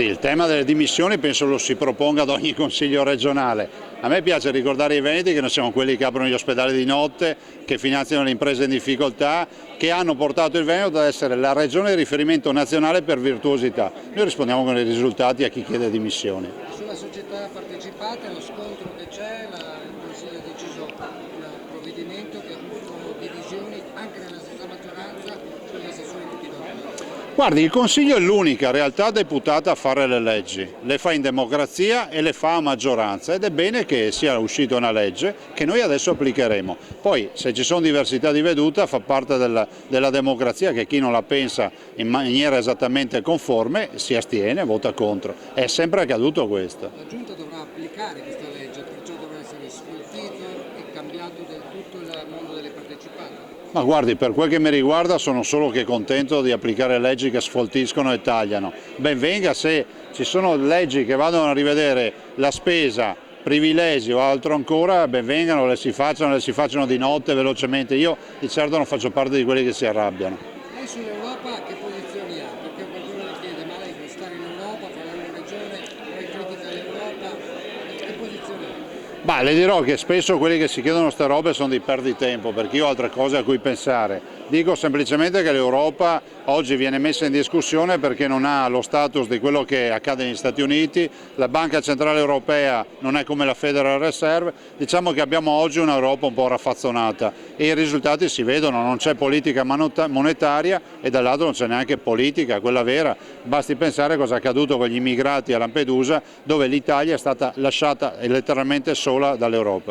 Il tema delle dimissioni penso lo si proponga ad ogni consiglio regionale. A me piace ricordare i veneti che noi siamo quelli che aprono gli ospedali di notte, che finanziano le imprese in difficoltà, che hanno portato il Veneto ad essere la regione di riferimento nazionale per virtuosità. Noi rispondiamo con i risultati a chi chiede dimissioni. Sulla società partecipate, lo scontro che c'è, il Consiglio ha deciso un provvedimento che sono divisioni anche nella stessa maggioranza sulle assessori di pilota. Guardi, il Consiglio è l'unica realtà deputata a fare le leggi, le fa in democrazia e le fa a maggioranza ed è bene che sia uscita una legge che noi adesso applicheremo. Poi se ci sono diversità di veduta fa parte della democrazia che chi non la pensa in maniera esattamente conforme si astiene, vota contro. È sempre accaduto questo. La Giunta dovrà applicare questa legge, perciò dovrà essere sfoltito e cambiato del tutto il mondo delle partecipate. Ma guardi, per quel che mi riguarda sono solo che contento di applicare leggi che sfoltiscono e tagliano. Ben venga se ci sono leggi che vadano a rivedere la spesa, privilegi o altro ancora, ben vengano, le si facciano di notte velocemente. Io di certo non faccio parte di quelli che si arrabbiano. Lei sull'Europa che posizioni ha? Perché qualcuno le chiede, ma lei vuole stare in Europa, fare una regione, poi critica l'Europa, che posizioni ha? Ma le dirò che spesso quelli che si chiedono queste robe sono dei perditempo, perché io ho altre cose a cui pensare. Dico semplicemente che l'Europa oggi viene messa in discussione perché non ha lo status di quello che accade negli Stati Uniti, la Banca Centrale Europea non è come la Federal Reserve, diciamo che abbiamo oggi un'Europa un po' raffazzonata e i risultati si vedono, non c'è politica monetaria e dall'altro non c'è neanche politica, quella vera, basti pensare cosa è accaduto con gli immigrati a Lampedusa dove l'Italia è stata lasciata letteralmente sola dall'Europa.